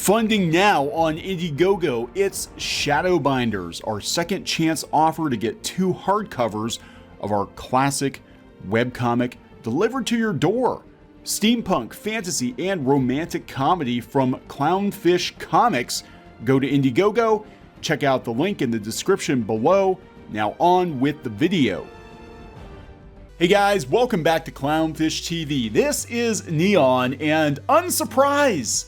Funding now on Indiegogo, it's Shadowbinders, our second chance offer to get 2 hardcovers of our classic webcomic delivered to your door. Steampunk, fantasy, and romantic comedy from Clownfish Comics. Go to Indiegogo, check out the link in the description below. Now on with the video. Hey guys, welcome back to Clownfish TV. This is Kneon, and unsurprise,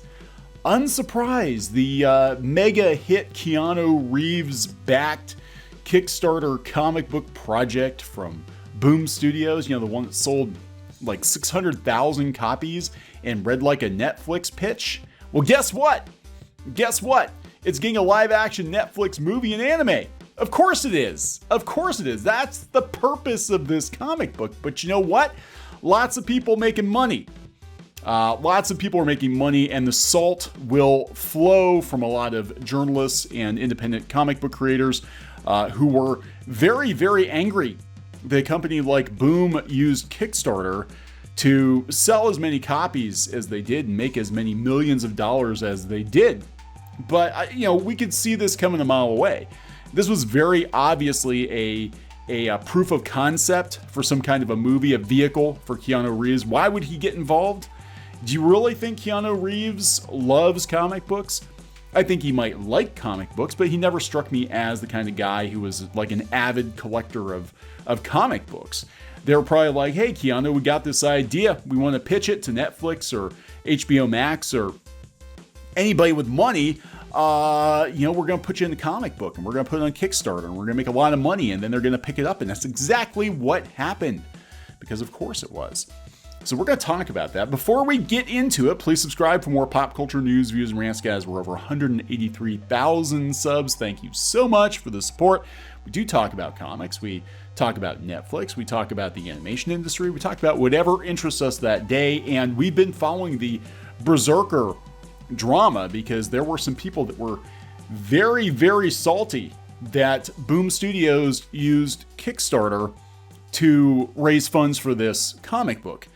the mega hit Keanu Reeves backed Kickstarter comic book project from Boom Studios, the one that sold like 600,000 copies and read like a Netflix pitch. Well, guess what? It's getting a live action Netflix movie and anime. Of course it is. That's the purpose of this comic book. But you know what? Lots of people making money. Lots of people are making money, and the salt will flow from a lot of journalists and independent comic book creators who were very, very angry. The company like Boom used Kickstarter to sell as many copies as they did and make as many millions of dollars as they did. But, we could see this coming a mile away. This was very obviously a proof of concept for some kind of a movie, a vehicle for Keanu Reeves. Why would he get involved? Do you really think Keanu Reeves loves comic books? I think he might like comic books, but he never struck me as the kind of guy who was like an avid collector of comic books. They were probably like, hey, Keanu, we got this idea. We want to pitch it to Netflix or HBO Max or anybody with money. We're going to put you in the comic book and we're going to put it on Kickstarter and we're going to make a lot of money, and then they're going to pick it up. And that's exactly what happened, because of course it was. So we're going to talk about that. Before we get into it, please subscribe for more pop culture news, views, and rants, guys. We're over 183,000 subs. Thank you so much for the support. We do talk about comics. We talk about Netflix. We talk about the animation industry. We talk about whatever interests us that day. And we've been following the BRZRKR drama because there were some people that were very, very salty that Boom Studios used Kickstarter to raise funds for this comic book.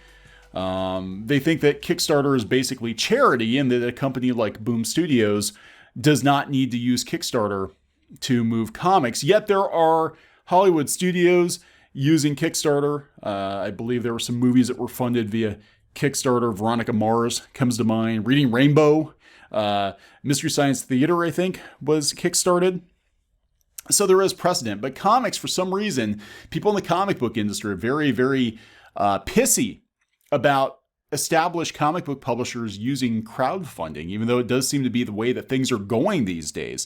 They think that Kickstarter is basically charity and that a company like Boom Studios does not need to use Kickstarter to move comics. Yet there are Hollywood studios using Kickstarter. I believe there were some movies that were funded via Kickstarter. Veronica Mars comes to mind. Reading Rainbow, Mystery Science Theater, I think, was kickstarted. So there is precedent. But comics, for some reason, people in the comic book industry are very, very pissy about established comic book publishers using crowdfunding, even though it does seem to be the way that things are going these days.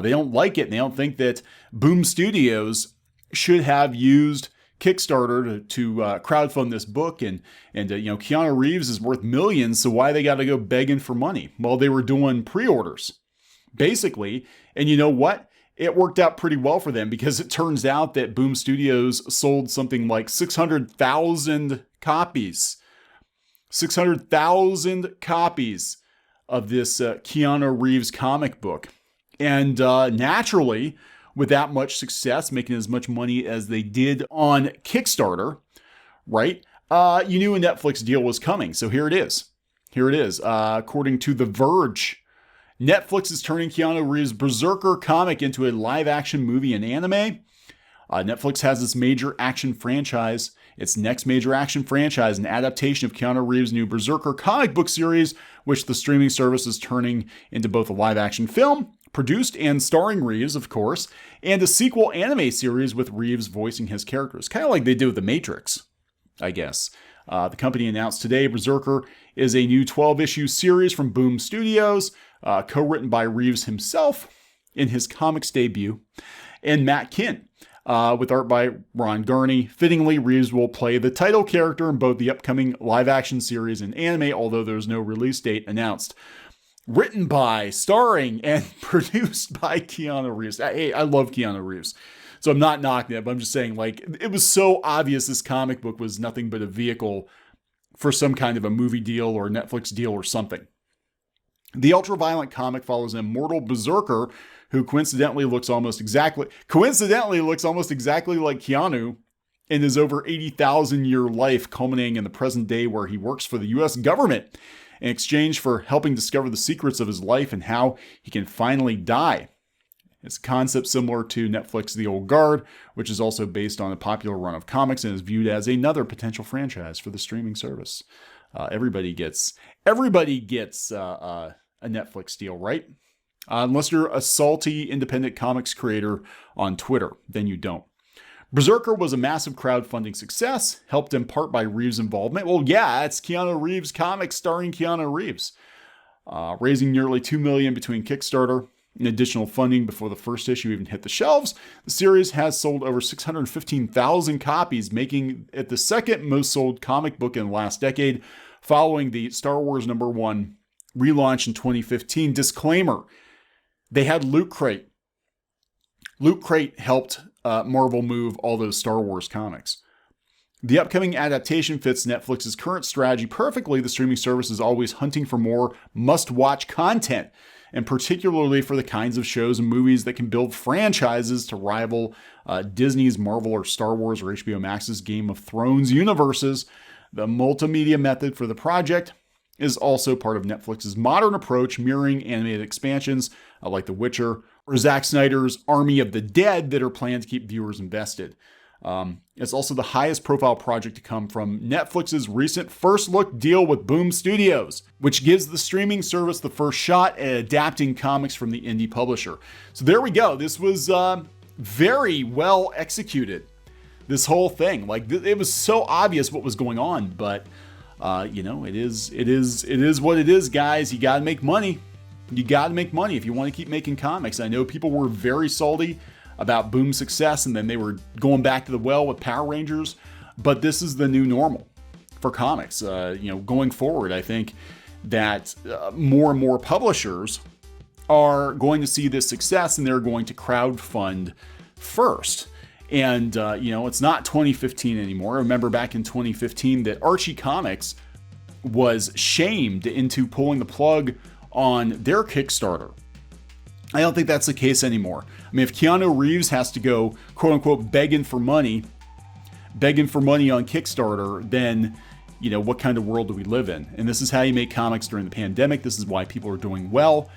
They don't like it, and they don't think that Boom Studios should have used Kickstarter to crowdfund this book, and Keanu Reeves is worth millions, so why they got to go begging for money? Well, they were doing pre-orders, basically, and you know what? It worked out pretty well for them, because it turns out that Boom Studios sold something like 600,000 copies. 600,000 copies of this Keanu Reeves comic book. And naturally, with that much success, making as much money as they did on Kickstarter, right? You knew a Netflix deal was coming. So here it is. According to The Verge, Netflix is turning Keanu Reeves' BRZRKR comic into a live-action movie and anime. Netflix has its major action franchise. Its next major action franchise, an adaptation of Keanu Reeves' new BRZRKR comic book series, which the streaming service is turning into both a live-action film, produced and starring Reeves, of course, and a sequel anime series with Reeves voicing his characters. Kind of like they did with The Matrix, I guess. The company announced today BRZRKR is a new 12-issue series from Boom Studios, co-written by Reeves himself in his comics debut, and Matt Kinn. With art by Ron Garney. Fittingly, Reeves will play the title character in both the upcoming live-action series and anime, although there's no release date announced. Written by, starring, and produced by Keanu Reeves. Hey, I love Keanu Reeves, so I'm not knocking it, but I'm just saying, it was so obvious this comic book was nothing but a vehicle for some kind of a movie deal or a Netflix deal or something. The ultra-violent comic follows an immortal BRZRKR who coincidentally looks almost exactly like Keanu in his over 80,000 year life, culminating in the present day where he works for the US government in exchange for helping discover the secrets of his life and how he can finally die. It's a concept similar to Netflix The Old Guard, which is also based on a popular run of comics and is viewed as another potential franchise for the streaming service. Everybody gets a Netflix deal, right? Unless you're a salty independent comics creator on Twitter, then you don't. BRZRKR was a massive crowdfunding success, helped in part by Reeves' involvement. Well, yeah, it's Keanu Reeves comics starring Keanu Reeves, raising nearly $2 million between Kickstarter and additional funding before the first issue even hit the shelves. The series has sold over 615,000 copies, making it the second most sold comic book in the last decade, following the Star Wars #1 relaunch in 2015. Disclaimer: they had Loot Crate. Loot Crate helped Marvel move all those Star Wars comics. The upcoming adaptation fits Netflix's current strategy perfectly. The streaming service is always hunting for more must-watch content, and particularly for the kinds of shows and movies that can build franchises to rival Disney's Marvel or Star Wars or HBO Max's Game of Thrones universes. The multimedia method for the project is also part of Netflix's modern approach, mirroring animated expansions like The Witcher or Zack Snyder's Army of the Dead that are planned to keep viewers invested. It's also the highest profile project to come from Netflix's recent first look deal with Boom Studios, which gives the streaming service the first shot at adapting comics from the indie publisher. So there we go. This was very well executed. This whole thing, like it was so obvious what was going on, but it is what it is, guys. You got to make money. You got to make money if you want to keep making comics. I know people were very salty about Boom's success, and then they were going back to the well with Power Rangers. But this is the new normal for comics. Going forward, I think that more and more publishers are going to see this success, and they're going to crowdfund first. And it's not 2015 anymore. I remember back in 2015 that Archie Comics was shamed into pulling the plug on their Kickstarter. I don't think that's the case anymore. I mean, if Keanu Reeves has to go, quote unquote, begging for money on Kickstarter, then, what kind of world do we live in? And this is how you make comics during the pandemic. This is why people are doing well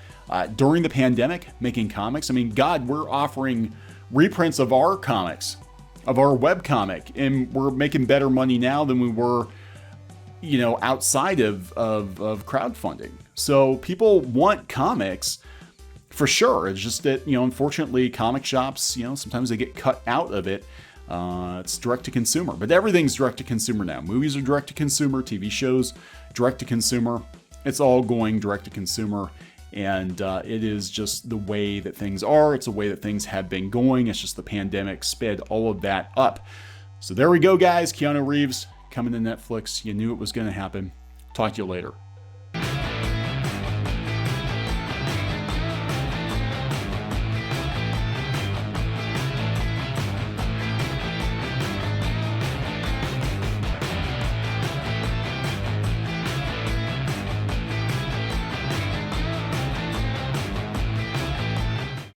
during the pandemic, making comics. I mean, God, we're offering reprints of our comics, of our webcomic, and we're making better money now than we were, outside of crowdfunding. So people want comics for sure. It's just that, unfortunately, comic shops, sometimes they get cut out of it. It's direct to consumer, but everything's direct to consumer now. Movies are direct to consumer, TV shows, direct to consumer. It's all going direct to consumer. And it is just the way that things are. It's the way that things have been going. It's just the pandemic sped all of that up. So there we go, guys. Keanu Reeves coming to Netflix. You knew it was going to happen. Talk to you later.